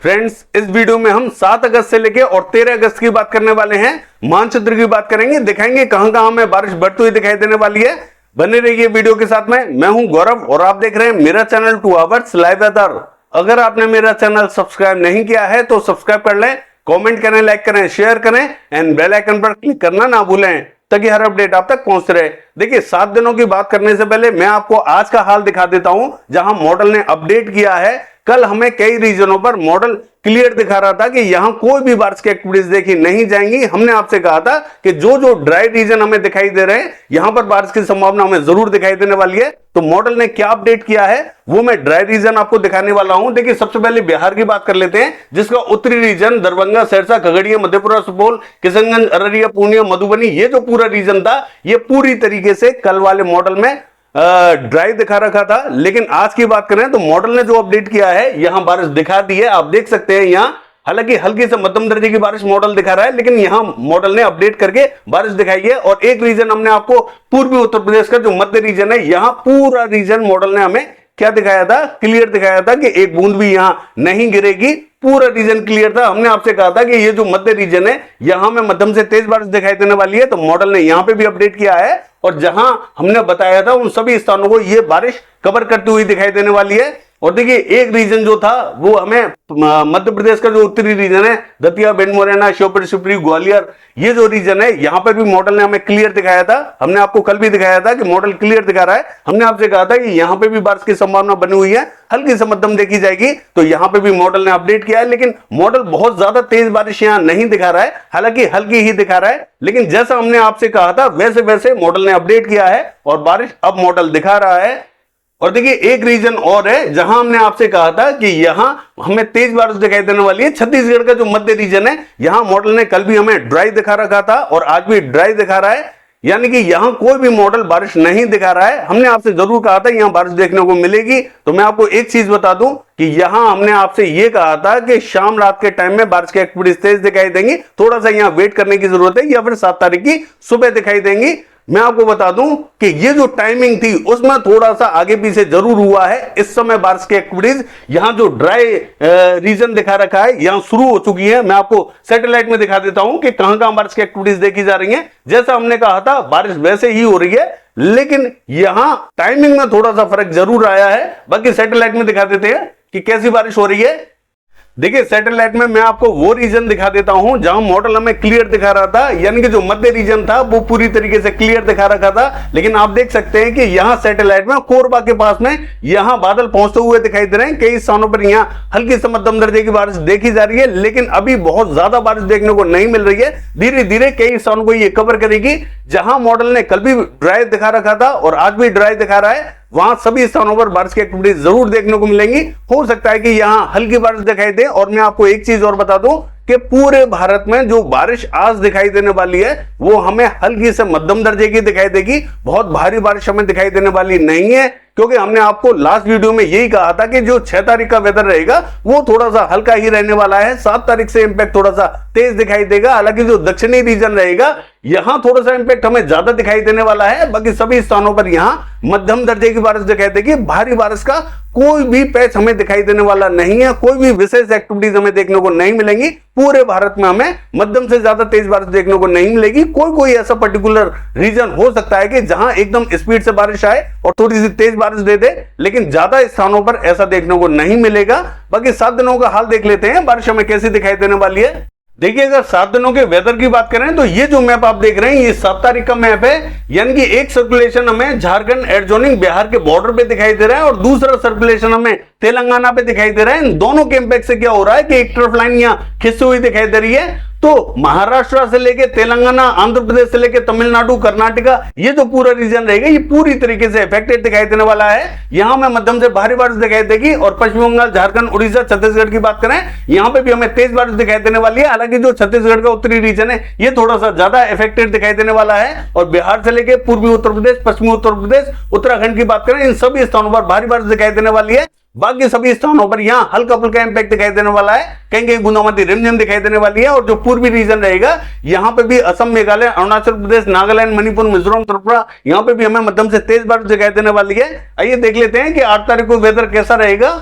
Friends, इस video में हम 7 अगस्त से लेके और 13 अगस्त की बात करने वाले हैं। मानचित्र की बात करेंगे, दिखाएंगे कहां कहां में बारिश बढ़ती हुई दिखाई देने वाली है। बने रहिए वीडियो के साथ में। मैं हूं गौरव और आप देख रहे हैं मेरा चैनल 2 आवर्स लाइव वेदर। अगर आपने मेरा चैनल सब्सक्राइब नहीं किया है तो सब्सक्राइब कर लें, कमेंट करें, लाइक करें, शेयर करें एंड बेल आइकन पर क्लिक करना ना भूलें ताकि हर अपडेट आप तक पहुंच रहे। देखिए, 7 दिनों की बात करने से पहले मैं आपको आज का हाल दिखा देता हूं जहां मॉडल ने अपडेट किया है। कल हमें कई रीजनों पर मॉडल क्लियर दिखा रहा था कि यहां कोई भी बारिश की एक्टिविटीज देखी नहीं जाएंगी। हमने आपसे कहा था कि जो ड्राई रीजन हमें दिखाई दे रहे हैं यहां पर बारिश की संभावना हमें जरूर दिखाई देने वाली है। तो मॉडल ने क्या अपडेट किया है वो मैं ड्राई रीजन आपको दिखाने वाला हूं। देखिए, सबसे पहले बिहार की बात कर लेते हैं, जिसका उत्तरी रीजन दरभंगा, सहरसा, खगड़िया, मधेपुरा, सुपौल, किशनगंज, अररिया, पूर्णिया, मधुबनी, ये जो पूरा रीजन था ये पूरी तरीके से कल वाले मॉडल में ड्राई दिखा रखा था। लेकिन आज की बात करें तो मॉडल ने जो अपडेट किया है यहां बारिश दिखा दी है। आप देख सकते हैं यहां हालांकि हल्की से मध्यम दर्जे की बारिश मॉडल दिखा रहा है, लेकिन यहां मॉडल ने अपडेट करके बारिश दिखाई है। और एक रीजन हमने आपको पूर्वी उत्तर प्रदेश का जो मध्य रीजन है, यहां पूरा रीजन मॉडल ने हमें क्या दिखाया था, क्लियर दिखाया था कि एक बूंद भी यहां नहीं गिरेगी। पूरा रीजन क्लियर था। हमने आपसे कहा था कि ये जो मध्य रीजन है यहां में मध्यम से तेज बारिश दिखाई देने वाली है। तो मॉडल ने यहां पे भी अपडेट किया है और जहां हमने बताया था उन सभी स्थानों को ये बारिश कवर करती हुई दिखाई देने वाली है। और देखिए, एक रीजन जो था वो हमें मध्य प्रदेश का जो उत्तरी रीजन है, दतिया, भिंड, मुरैना, श्योपुर, शिवपुरी, ग्वालियर, ये जो रीजन है यहां पर भी मॉडल ने हमें क्लियर दिखाया था। हमने आपको कल भी दिखाया था कि मॉडल क्लियर दिखा रहा है। हमने आपसे कहा था कि यहां पे भी बारिश की संभावना बनी हुई है, हल्की से मध्यम देखी जाएगी। तो यहां पे भी मॉडल ने अपडेट किया है, लेकिन मॉडल बहुत ज्यादा तेज बारिश यहां नहीं दिखा रहा है, हालांकि हल्की ही दिखा रहा है। लेकिन जैसा हमने आपसे कहा था वैसे वैसे मॉडल ने अपडेट किया है और बारिश अब मॉडल दिखा रहा है। और देखिए, एक रीजन और है जहां हमने आपसे कहा था कि यहां हमें तेज बारिश दिखाई देने वाली है। छत्तीसगढ़ का जो मध्य रीजन है यहां मॉडल ने कल भी हमें ड्राई दिखा रखा था और आज भी ड्राई दिखा रहा है, यानी कि यहां कोई भी मॉडल बारिश नहीं दिखा रहा है। हमने आपसे जरूर कहा था यहां बारिश देखने को मिलेगी। तो मैं आपको एक चीज बता दूं कि यहां हमने आपसे यह कहा था कि शाम रात के टाइम में बारिश की एक्टिविटीज तेज दिखाई देंगी। थोड़ा सा यहां वेट करने की जरूरत है, या फिर 7 तारीख की सुबह दिखाई देंगी। मैं आपको बता दूं कि ये जो टाइमिंग थी उसमें थोड़ा सा आगे पीछे जरूर हुआ है। इस समय बारिश की एक्टिविटीज यहां जो ड्राई रीजन दिखा रखा है यहां शुरू हो चुकी है। मैं आपको सैटेलाइट में दिखा देता हूं कि कहां कहां बारिश की एक्टिविटीज देखी जा रही हैं। जैसा हमने कहा था बारिश वैसे ही हो रही है, लेकिन यहां टाइमिंग में थोड़ा सा फर्क जरूर आया है। बाकी सैटेलाइट में दिखा देते हैं कि कैसी बारिश हो रही है। देखिए, सैटेलाइट में मैं आपको वो रीजन दिखा देता हूं जहां मॉडल हमें क्लियर दिखा रहा था, यानी कि जो मध्य रीजन था वो पूरी तरीके से क्लियर दिखा रखा था। लेकिन आप देख सकते हैं कि यहां सैटेलाइट में कोरबा के पास में यहां बादल पहुंचते हुए दिखाई दे रहे हैं। कई स्थानों पर यहां हल्की से मध्यम दर्जे की बारिश देखी जा रही है, लेकिन अभी बहुत ज्यादा बारिश देखने को नहीं मिल रही है। धीरे धीरे कई स्थानों को ये कवर करेगी। जहां मॉडल ने कल भी ड्राई दिखा रखा था और आज भी ड्राई दिखा रहा है, वहां सभी स्थानों पर बारिश की एक्टिविटीज जरूर देखने को मिलेंगी। हो सकता है कि यहां हल्की बारिश दिखाई दे। और मैं आपको एक चीज और बता दूं कि पूरे भारत में जो बारिश आज दिखाई देने वाली है वो हमें हल्की से मध्यम दर्जे की दिखाई देगी। बहुत भारी बारिश हमें दिखाई देने वाली नहीं है, क्योंकि हमने आपको लास्ट वीडियो में यही कहा था कि जो 6 तारीख का वेदर रहेगा वो थोड़ा सा हल्का ही रहने वाला है। 7 तारीख से इंपैक्ट थोड़ा सा तेज दिखाई देगा। हालांकि जो दक्षिणी रीजन रहेगा यहां थोड़ा सा इंपैक्ट हमें ज्यादा दिखाई देने वाला है। बाकी सभी स्थानों पर यहां मध्यम दर्जे की बारिश दिखाई देगी। भारी बारिश का कोई भी पैच हमें दिखाई देने वाला नहीं है। कोई भी विशेष एक्टिविटीज हमें देखने को नहीं मिलेंगी। पूरे भारत में हमें मध्यम से ज्यादा तेज बारिश देखने को नहीं मिलेगी। कोई ऐसा पर्टिकुलर रीजन हो सकता है कि जहां एकदम स्पीड से बारिश आए और थोड़ी सी तेज बारिश दे दे, लेकिन ज्यादा स्थानों पर ऐसा देखने को नहीं मिलेगा। बाकी 7 दिनों का हाल देख लेते हैं, बारिश हमें कैसी दिखाई देने वाली है। देखिए, अगर 7 दिनों के वेदर की बात करें तो ये जो मैप आप देख रहे हैं ये 7 तारीख का मैप है, यानी कि एक सर्कुलेशन हमें झारखंड एडजॉइनिंग बिहार के बॉर्डर पे दिखाई दे रहा है और दूसरा सर्कुलेशन हमें तेलंगाना पे दिखाई दे रहा है। इन दोनों के इंपैक्ट से क्या हो रहा है कि एक ट्रफ लाइन यहां खिंचती हुई दिखाई दे रही है। तो महाराष्ट्र से लेके तेलंगाना, आंध्र प्रदेश से लेके तमिलनाडु, कर्नाटका, ये जो पूरा रीजन रहेगा ये पूरी तरीके से इफेक्टेड दिखाई देने वाला है। यहां में मध्यम से भारी बारिश दिखाई देगी। और पश्चिम बंगाल, झारखंड, उड़ीसा, छत्तीसगढ़ की बात करें यहां पे भी हमें तेज बारिश दिखाई देने वाली है। हालांकि जो छत्तीसगढ़ का उत्तरी रीजन है ये थोड़ा सा ज्यादा इफेक्टेड दिखाई देने वाला है। और बिहार से लेके पूर्वी उत्तर प्रदेश, पश्चिमी उत्तर प्रदेश, उत्तराखंड की बात करें इन सभी स्थानों पर भारी बारिश दिखाई देने वाली है। बाकी सभी स्थानों पर यहां हल्का फुल्का इंपैक्ट दिखाई देने वाला है, कहीं कहीं बूंदाबांदी रिमझिम दिखाई देने वाली है। और जो पूर्वी रीजन रहेगा यहां पे भी असम, मेघालय, अरुणाचल प्रदेश, नागालैंड, मणिपुर, मिजोरम, त्रिपुरा, यहां पे भी हमें मध्यम से तेज बारिश दिखाई देने वाली है। आइए देख लेते हैं कि 8 तारीख को वेदर कैसा रहेगा।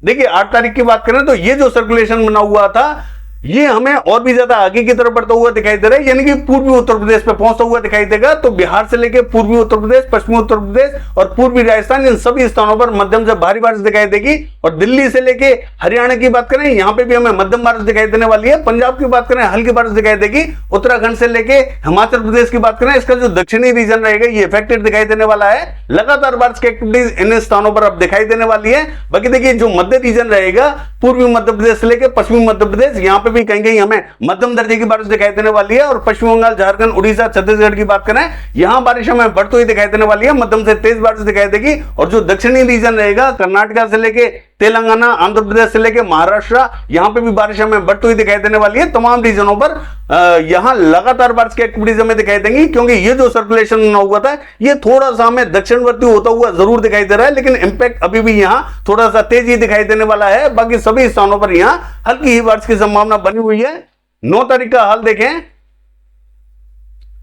देखिए 8 तारीख की बात करें तो ये जो सर्कुलेशन बना हुआ था ये हमें और भी ज्यादा आगे की तरफ बढ़ता हुआ दिखाई दे रहा है, यानी कि पूर्वी उत्तर प्रदेश पे पहुंचता हुआ दिखाई देगा। तो बिहार से लेकर पूर्वी उत्तर प्रदेश, पश्चिमी उत्तर प्रदेश और पूर्वी राजस्थान, इन सभी स्थानों पर मध्यम से भारी बारिश दिखाई देगी। और दिल्ली से लेकर हरियाणा की बात करें, यहां पे भी हमें मध्यम बारिश दिखाई देने वाली है। पंजाब की बात करें, हल्की बारिश दिखाई देगी। उत्तराखंड से लेकर हिमाचल प्रदेश की बात करें, इसका जो दक्षिणी रीजन रहेगा ये इफेक्टेड दिखाई देने वाला है। लगातार बारिश की एक्टिविटीज इन स्थानों पर अब दिखाई देने वाली है। बाकी देखिए जो मध्य रीजन रहेगा, पूर्वी मध्य प्रदेश से लेकर पश्चिमी मध्य प्रदेश, यहां पे भी कहीं कहीं हमें मध्यम दर्जे की बारिश दिखाई देने वाली है। और पश्चिम बंगाल, झारखंड, उड़ीसा, छत्तीसगढ़ की बात करें, यहां बारिश हमें बढ़ती हुई दिखाई देने वाली है, मध्यम से तेज बारिश दिखाई देगी। और जो दक्षिणी रीजन रहेगा, कर्नाटका से लेके तेलंगाना, आंध्र प्रदेश से लेके महाराष्ट्र, यहां पे भी बारिश हमें बढ़ती हुई दिखाई देने वाली है। तमाम रीजनों पर यहां लगातार बारिश की एक्टिविटीज हमें दिखाई देंगी, क्योंकि ये जो सर्कुलेशन बना हुआ था ये थोड़ा सा हमें दक्षिणवर्ती होता हुआ जरूर दिखाई दे रहा है, लेकिन इंपैक्ट अभी भी यहां थोड़ा सा तेजी दिखाई देने वाला है। बाकी सभी स्थानों पर यहां हल्की ही बारिश की संभावना बनी हुई है। 9 तारीख का हाल देखें।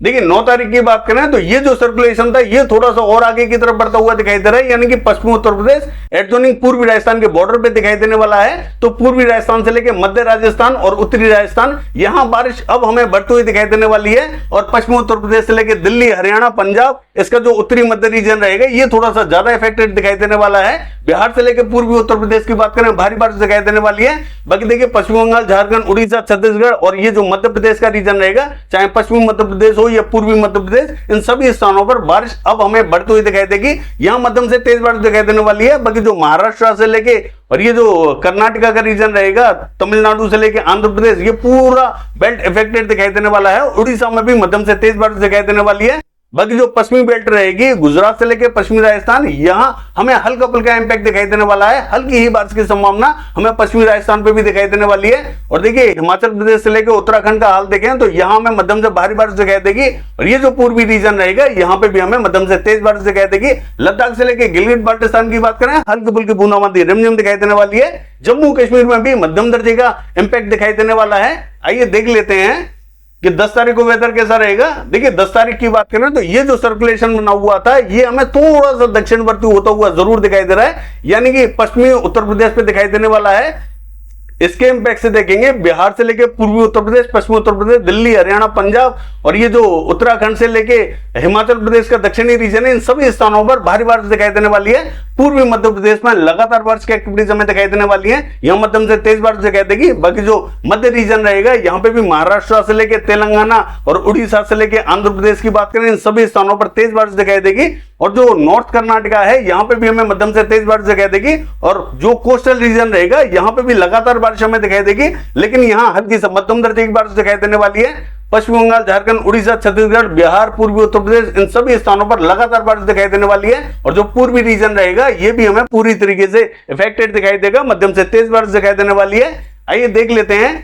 देखिए 9 तारीख की बात करें तो ये जो सर्कुलेशन था ये थोड़ा सा और आगे की तरफ बढ़ता हुआ दिखाई दे रहा है, यानी कि पश्चिमी उत्तर प्रदेश एडजॉइनिंग पूर्वी राजस्थान के बॉर्डर पे दिखाई देने वाला है। तो पूर्वी राजस्थान से लेकर मध्य राजस्थान और उत्तरी राजस्थान, यहां बारिश अब हमें बढ़ती हुई दिखाई देने वाली है। और पश्चिमी उत्तर प्रदेश से लेकर दिल्ली, हरियाणा, पंजाब, इसका जो उत्तरी मध्य रीजन रहेगा ये थोड़ा सा ज्यादा इफेक्टेड दिखाई देने वाला है। बिहार से लेकर पूर्वी उत्तर प्रदेश की बात करें, भारी बारिश दिखाई देने वाली है। बाकी देखिए पश्चिम बंगाल, झारखंड, उड़ीसा, छत्तीसगढ़ और ये जो मध्य प्रदेश का रीजन रहेगा, चाहे पश्चिमी मध्य प्रदेश हो या पूर्वी मध्य प्रदेश, इन सभी स्थानों पर बारिश अब हमें बढ़ती हुई दिखाई देगी। यहां मध्यम से तेज बारिश दिखाई देने वाली है। बाकी जो महाराष्ट्र से लेके और ये जो कर्नाटका का रीजन रहेगा, तमिलनाडु से लेके आंध्र प्रदेश, ये पूरा बेल्ट इफेक्टेड दिखाई देने वाला है। उड़ीसा में भी मध्यम से तेज बारिश दिखाई देने वाली है। बाकी जो पश्चिमी बेल्ट रहेगी, गुजरात से लेकर पश्चिमी राजस्थान, यहां हमें हल्का फुल्का इंपैक्ट दिखाई देने वाला है। हल्की ही बारिश की संभावना हमें पश्चिमी राजस्थान पे भी दिखाई देने वाली है। और देखिए हिमाचल प्रदेश से लेकर उत्तराखंड का हाल देखें तो यहां हमें मध्यम से भारी बारिश दिखाई देगी। और ये जो पूर्वी रीजन रहेगा यहां पे भी हमें मध्यम से तेज बारिश दिखाई देगी। लद्दाख से लेकर गिलगित बाल्टिस्तान की बात करें, हल्की फुल्की बूंदाबांदी रिमझिम दिखाई देने वाली है। जम्मू कश्मीर में भी मध्यम दर्जे का इंपैक्ट दिखाई देने वाला है। आइए देख लेते हैं कि 10 तारीख को वेदर कैसा रहेगा। देखिए 10 तारीख की बात करें तो ये जो सर्कुलेशन बना हुआ था ये हमें थोड़ा सा दक्षिणवर्ती होता हुआ जरूर दिखाई दे रहा है, यानी कि पश्चिमी उत्तर प्रदेश पे दिखाई देने वाला है। इसके इंपैक्ट से देखेंगे बिहार से लेके पूर्वी उत्तर प्रदेश, पश्चिमी उत्तर प्रदेश, दिल्ली, हरियाणा, पंजाब और ये जो उत्तराखंड से लेके हिमाचल प्रदेश का दक्षिणी रीजन है, इन सभी स्थानों पर भारी बारिश दिखाई देने वाली है। पूर्वी मध्य प्रदेश में लगातार बारिश की एक्टिविटीज हमें दिखाई देने वाली है। यहां मध्यम से तेज बारिश दिखाई देगी। बाकी जो मध्य रीजन रहेगा यहां पे भी महाराष्ट्र से लेकर तेलंगाना और उड़ीसा से लेकर आंध्र प्रदेश की बात करें, इन सभी स्थानों पर तेज बारिश दिखाई देगी। और जो नॉर्थ कर्नाटका है यहां पे भी हमें मध्यम से तेज बारिश दिखाई देगी। और जो कोस्टल रीजन रहेगा यहां पे भी लगातार बारिश हमें दिखाई देगी, लेकिन यहां हल्की से मध्यम दर्जे की बारिश दिखाई देने वाली है। पश्चिम बंगाल, झारखंड, उड़ीसा, छत्तीसगढ़, बिहार, पूर्वी उत्तर प्रदेश, इन सभी स्थानों पर लगातार बारिश दिखाई देने वाली है। और जो पूर्वी रीजन रहेगा ये भी हमें पूरी तरीके से इफेक्टेड दिखाई देगा, मध्यम से तेज बारिश दिखाई देने वाली है। आइए देख लेते हैं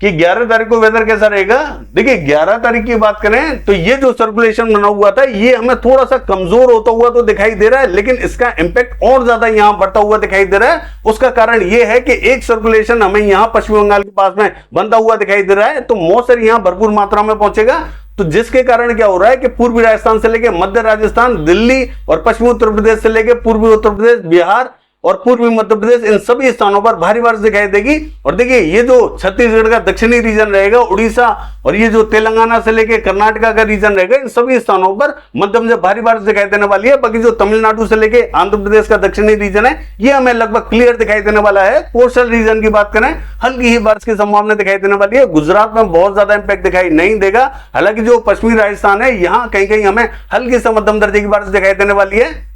कि 11 तारीख को वेदर कैसा रहेगा। देखिए 11 तारीख की बात करें तो ये जो सर्कुलेशन बना हुआ था ये हमें थोड़ा सा कमजोर होता हुआ तो दिखाई दे रहा है, लेकिन इसका इंपैक्ट और ज्यादा यहां बढ़ता हुआ दिखाई दे रहा है। उसका कारण ये है कि एक सर्कुलेशन हमें यहां पश्चिम बंगाल के पास में बनता हुआ दिखाई दे रहा है, तो मॉइस्चर यहां भरपूर मात्रा में पहुंचेगा। तो जिसके कारण क्या हो रहा है कि पूर्वी राजस्थान से लेकर मध्य राजस्थान, दिल्ली और पश्चिमी उत्तर प्रदेश से लेकर पूर्वी उत्तर प्रदेश, बिहार और पूर्वी मध्य प्रदेश, इन सभी स्थानों पर भारी बारिश दिखाई देगी। और देखिए ये जो छत्तीसगढ़ का दक्षिणी रीजन रहेगा, उड़ीसा और ये जो तेलंगाना से लेकर कर्नाटका का रीजन रहेगा, इन सभी स्थानों पर मध्यम से भारी बारिश दिखाई देने वाली है। बाकी जो तमिलनाडु से लेकर आंध्र प्रदेश का दक्षिणी रीजन है ये हमें लगभग क्लियर दिखाई देने वाला है। कोस्टल रीजन की बात करें, हल्की ही बारिश की संभावना दिखाई देने वाली है। गुजरात में बहुत ज्यादा इंपैक्ट दिखाई नहीं देगा, हालांकि जो पश्चिमी राजस्थान है यहां कहीं कहीं हमें हल्की से मध्यम दर्जे की बारिश दिखाई देने वाली है।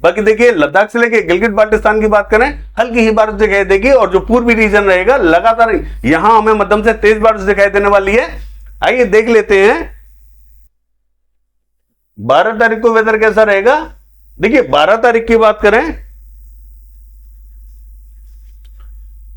बाकी देखिए लद्दाख से लेके गिलगित बाल्टिस्तान की बात करें, हल्की ही बारिश दिखाई देगी। और जो पूर्वी रीजन रहेगा लगातार यहां हमें मध्यम से तेज बारिश दिखाई देने वाली है। आइए देख लेते हैं 12 तारीख को वेदर कैसा रहेगा। देखिए 12 तारीख की बात करें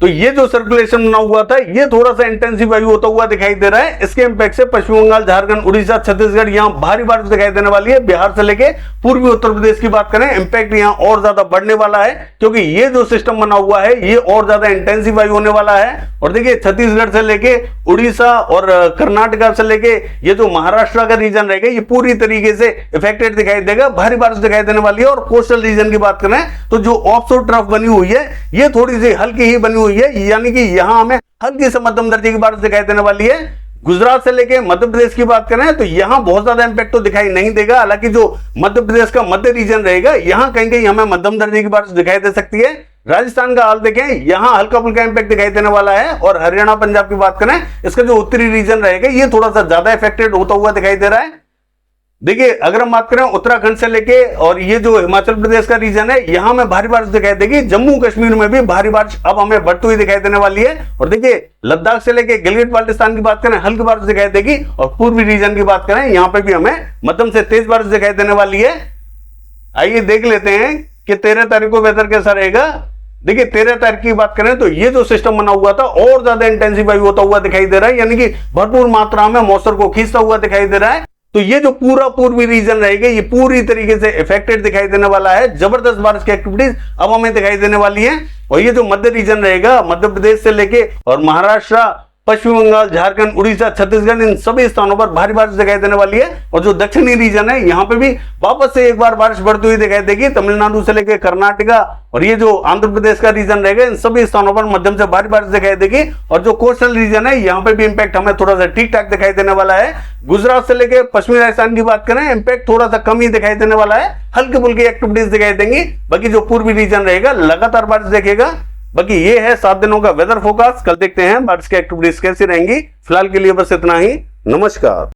तो ये जो सर्कुलेशन बना हुआ था ये थोड़ा सा इंटेंसिफाई होता हुआ दिखाई दे रहा है। इसके इंपैक्ट से पश्चिम बंगाल, झारखंड, उड़ीसा, छत्तीसगढ़ यहाँ भारी बारिश दिखाई देने वाली है। बिहार से लेके पूर्वी उत्तर प्रदेश की बात करें, इंपैक्ट यहाँ और ज्यादा बढ़ने वाला है, क्योंकि ये जो सिस्टम बना हुआ है ये और ज्यादा इंटेंसिफाई होने वाला है। और देखिए छत्तीसगढ़ से लेके उड़ीसा और कर्नाटका से लेके ये जो महाराष्ट्र का रीजन रहेगा ये पूरी तरीके से इफेक्टेड दिखाई देगा, भारी बारिश दिखाई देने वाली है। और कोस्टल रीजन की बात करें तो जो ऑफशोर ट्रफ बनी हुई है ये थोड़ी सी हल्की ही बनी हुई है, यानी कि यहां हमें हल्की से मध्यम दर्जे की बारिश दिखाई देने वाली है। गुजरात से लेके मध्य प्रदेश की बात करें तो यहां बहुत ज्यादा इंपैक्ट तो दिखाई नहीं देगा, हालांकि जो मध्य प्रदेश का मध्य रीजन रहेगा यहां कहीं कहीं हमें मध्यम दर्जे की बारिश दिखाई दे सकती है। राजस्थान का हाल देखें, यहां हल्का फुल्का इंपैक्ट दिखाई देने वाला है। और हरियाणा, पंजाब की बात करें, इसका जो उत्तरी रीजन रहेगा ये थोड़ा सा ज्यादा इफेक्टेड होता हुआ दिखाई दे रहा है। देखिए अगर हम बात करें उत्तराखंड से लेके और ये जो हिमाचल प्रदेश का रीजन है यहां में भारी बारिश दिखाई देगी। जम्मू कश्मीर में भी भारी बारिश अब हमें बढ़ती हुई दिखाई देने वाली है। और देखिए लद्दाख से लेके गिलगित बाल्टिस्तान की बात करें हल्की बारिश दिखाई देगी। और पूर्वी रीजन की बात करें यहां पे भी हमें मध्यम से तेज बारिश दिखाई देने वाली है। आइए देख लेते हैं कि 13 तारीख को वेदर कैसा रहेगा। देखिए 13 तारीख की बात करें तो ये जो सिस्टम बना हुआ था और ज्यादा इंटेंसिफाई होता हुआ दिखाई दे रहा है, यानी कि भरपूर मात्रा में मॉइस्चर को खींचता हुआ दिखाई दे रहा है। तो ये जो पूरा पूर्वी रीजन रहेगा ये पूरी तरीके से इफेक्टेड दिखाई देने वाला है। जबरदस्त बारिश की एक्टिविटीज अब हमें दिखाई देने वाली है। और ये जो मध्य रीजन रहेगा मध्य प्रदेश से लेके और महाराष्ट्र, पश्चिम बंगाल, झारखंड, उड़ीसा, छत्तीसगढ़ इन सभी स्थानों पर भारी बारिश दिखाई देने वाली है। और जो दक्षिणी रीजन है यहाँ पे भी वापस से एक बार बारिश बढ़ती हुई दिखाई देगी। तमिलनाडु से लेकर कर्नाटका और ये जो आंध्र प्रदेश का रीजन रहेगा इन सभी स्थानों पर मध्यम से भारी बारिश दिखाई देगी। और जो कोस्टल रीजन है यहाँ पे भी इंपैक्ट हमें थोड़ा सा ठीक ठाक दिखाई देने वाला है। गुजरात से लेकर पश्चिमी राजस्थान की बात करें इंपैक्ट थोड़ा सा कम ही दिखाई देने वाला है, हल्की फुल्की एक्टिविटीज दिखाई देंगी। बाकी जो पूर्वी रीजन रहेगा लगातार बारिश देखेगा। बाकी ये है 7 दिनों का वेदर फोरकास्ट। कल देखते हैं बारिश की एक्टिविटीज कैसी रहेंगी। फिलहाल के लिए बस इतना ही। नमस्कार।